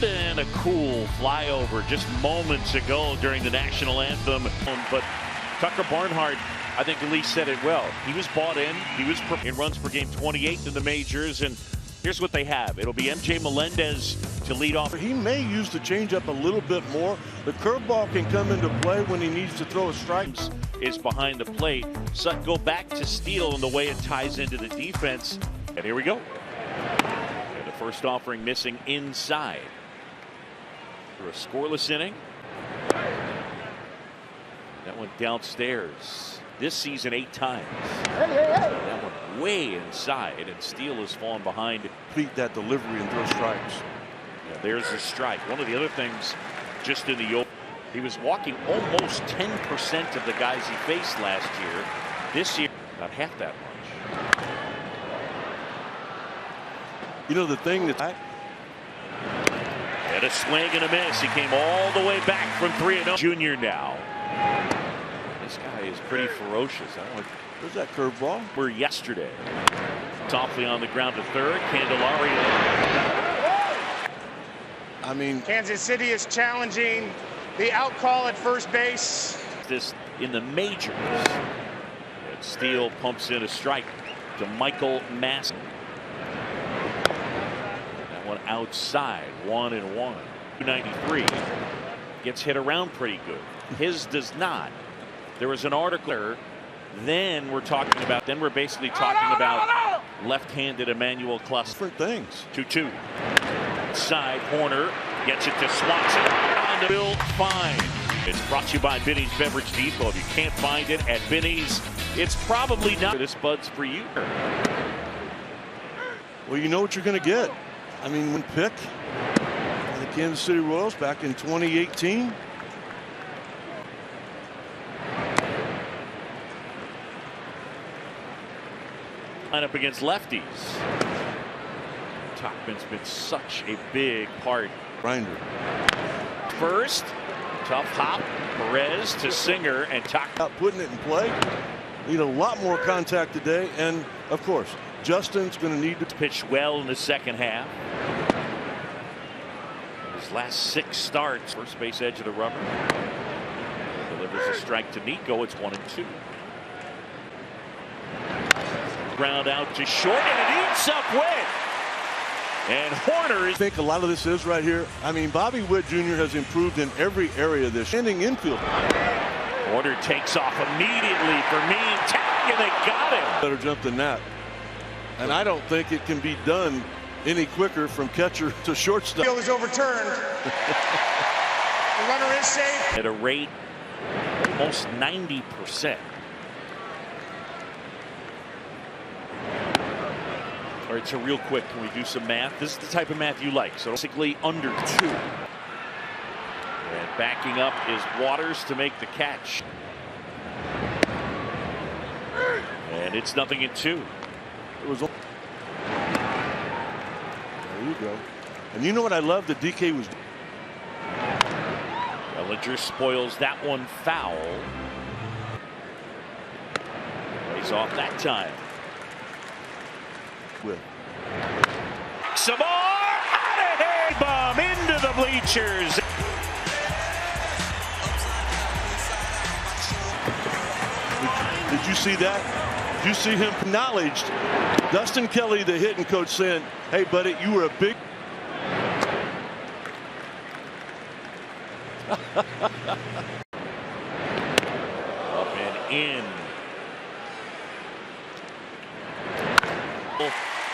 and a cool flyover just moments ago during the national anthem. But Tucker Barnhart, I think at least said it well. He was bought in. He was in runs per game 28th in the majors. And here's what they have. It'll be MJ Melendez to lead off. He may use the changeup a little bit more. The curveball can come into play when he needs to throw a strike. Is behind the plate. Sutton go back to Steele and the way it ties into the defense. And here we go. And the first offering missing inside. For a scoreless inning. That went downstairs. This season 8 times. That one way inside, and Steele has fallen behind. Complete that delivery and throw strikes. Yeah, there's the strike. One of the other things, just in the open, he was walking almost 10% of the guys he faced last year. This year, not half that much. You know the thing that and a swing and a miss. He came all the way back from 3-0. Junior now. This guy is pretty ferocious. Where's that curveball? We're yesterday. Softly on the ground to third. Candelario. I mean, Kansas City is challenging the out call at first base. This in the majors. And Steele pumps in a strike to Michael Mass. That one outside. 1-1. 293. Gets hit around pretty good. His does not. There was an article. Then we're talking about. Then we're basically talking about left-handed Emmanuel Cluster. Different things. 2-2. Side Horner gets it to Swanson. On the Bill Fine. It's brought to you by Binny's Beverage Depot. If you can't find it at Binny's, it's probably not. This Bud's for you. Well, you know what you're going to get. I mean, when pick the Kansas City Royals back in 2018. Line up against lefties. Topman's been such a big part. Grinder. First, tough hop. Perez to Singer and Tuck. Putting it in play. Need a lot more contact today. And, of course, Justin's going to need to pitch well in the second half. His last 6 starts. First base edge of the rubber. Delivers a strike to Nico. It's 1-2. Ground out to short, and it eats up Witt. And Horner is. I think a lot of this is right here. I mean, Bobby Witt Jr. has improved in every area of this. Standing infield. Horner takes off immediately for Mean. Tag, and they got him. Better jump than that. And I don't think it can be done any quicker from catcher to shortstop. Field is overturned. The runner is safe. At a rate almost 90%. All right, so real quick, can we do some math? This is the type of math you like. So basically under 2. And backing up is Waters to make the catch. And it's 0-2. It was. There you go. And you know what I love that DK was. Bellinger spoils that one foul. Plays off that time. With. Some more out of here, bomb into the bleachers. Did you see that? Did you see him acknowledged? Dustin Kelly, the hitting coach, saying, "Hey, buddy, you were a big." Up and in.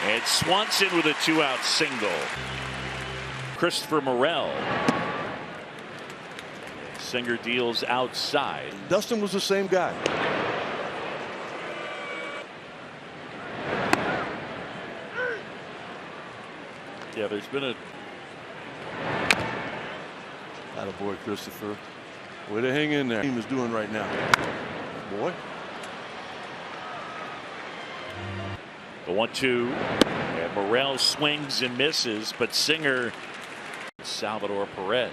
And Swanson with a 2-out single. Christopher Morel. Singer deals outside. Dustin was the same guy. Yeah, there's been a. Attaboy, Christopher. Way to hang in there. Team is doing right now. Boy. The 1-2. And Morel swings and misses, but Singer. Salvador Perez.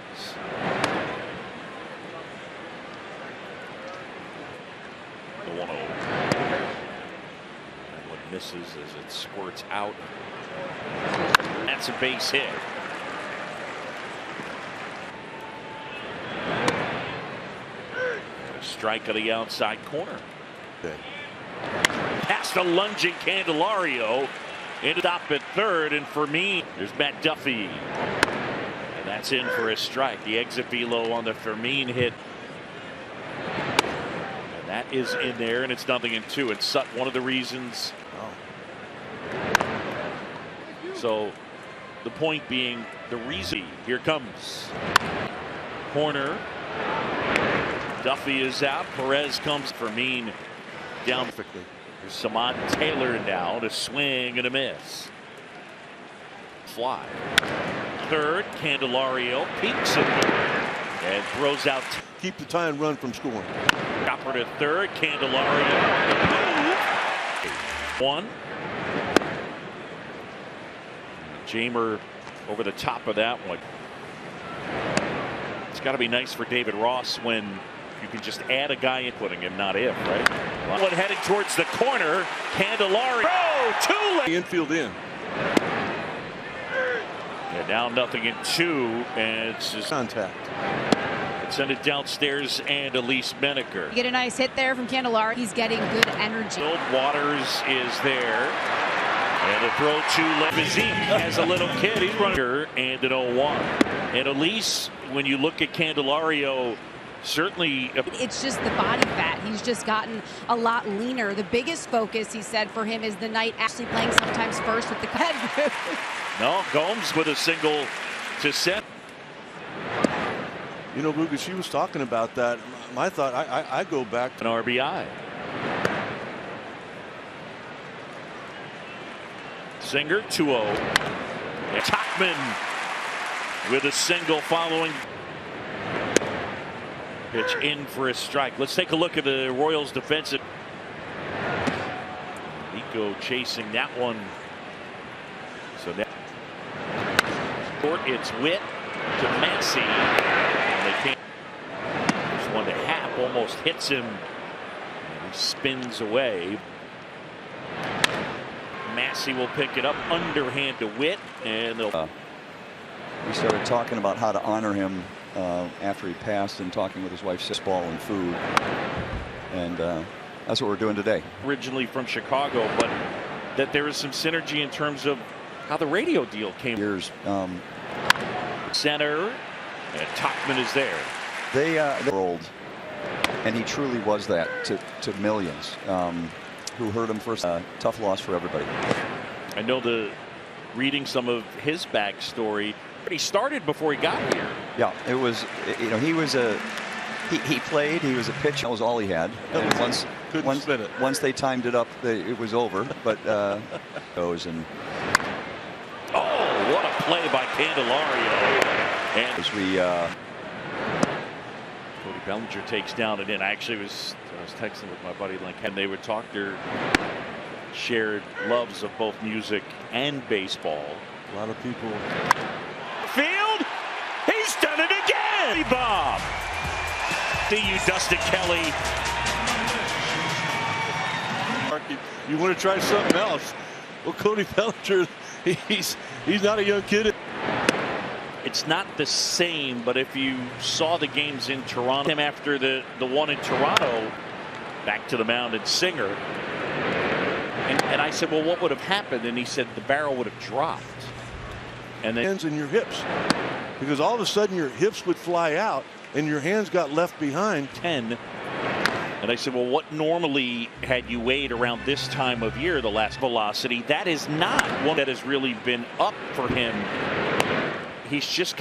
The 1-0. And one misses as it squirts out. That's a base hit. strike on the outside corner. Past a lunging Candelario. Ended up at third, and for me, there's Matt Duffy. And that's in for a strike. The exit velo on the Fermin hit. And that is in there, and it's 0-2. And Sut, one of the reasons. So the point being, the reason. Here comes. Corner. Duffy is out. Perez comes. Fermin down quickly. There's Samad Taylor now to swing and a miss. Fly. Third, Candelario peeks it and throws out. Keep the tie and run from scoring. Chopper to third, Candelario. One. Jamer over the top of that one. It's got to be nice for David Ross when you can just add a guy in, putting him, not if, right? One heading towards the corner. Candelario. Oh, two. Infield in. Yeah, now 0-2, and it's just contact. Send it downstairs, and Elise Menaker. You get a nice hit there from Candelario. He's getting good energy. Waters is there. And a throw to Levizik as a little kid. He's running and an 0-1. And Elise, when you look at Candelario, certainly. It's just the body fat. He's just gotten a lot leaner. The biggest focus, he said, for him is the night actually playing sometimes first with the head. No, Gomes with a single to set. You know, Lucas, she was talking about that. My thought, I go back to an RBI. Singer 2-0. And Tachman with a single following. Pitch in for a strike. Let's take a look at the Royals defensive. Nico chasing that one. So that it's Witt to Massey. And they can't. There's one to Happ, almost hits him. And he spins away. Massey will pick it up, underhand to Witt, and they'll. We started talking about how to honor him after he passed, and talking with his wife, baseball and food, and that's what we're doing today. Originally from Chicago, but that there is some synergy in terms of how the radio deal came. Years. Center, and Tachman is there. They're old, and he truly was that to millions who heard him first. Tough loss for everybody. I know reading some of his backstory. But he started before he got here. Yeah, it was, you know, he played, he was a pitcher. That was all he had. And once they timed it up, it was over. But goes and. Oh, what a play by Candelario! And as we. Cody Bellinger takes down and in. I was texting with my buddy Link, and they would talk their shared loves of both music and baseball. A lot of people. Field, he's done it again. Bob, see you, Dustin Kelly. You want to try something else? Well, Cody Bellinger, he's not a young kid. It's not the same, but if you saw the games in Toronto, him after the one in Toronto, back to the mound and Singer. And I said, well, what would have happened? And he said the barrel would have dropped. And then hands and your hips, because all of a sudden your hips would fly out and your hands got left behind. 10. And I said, well, what normally had you weighed around this time of year, the last velocity? That is not one that has really been up for him. He's just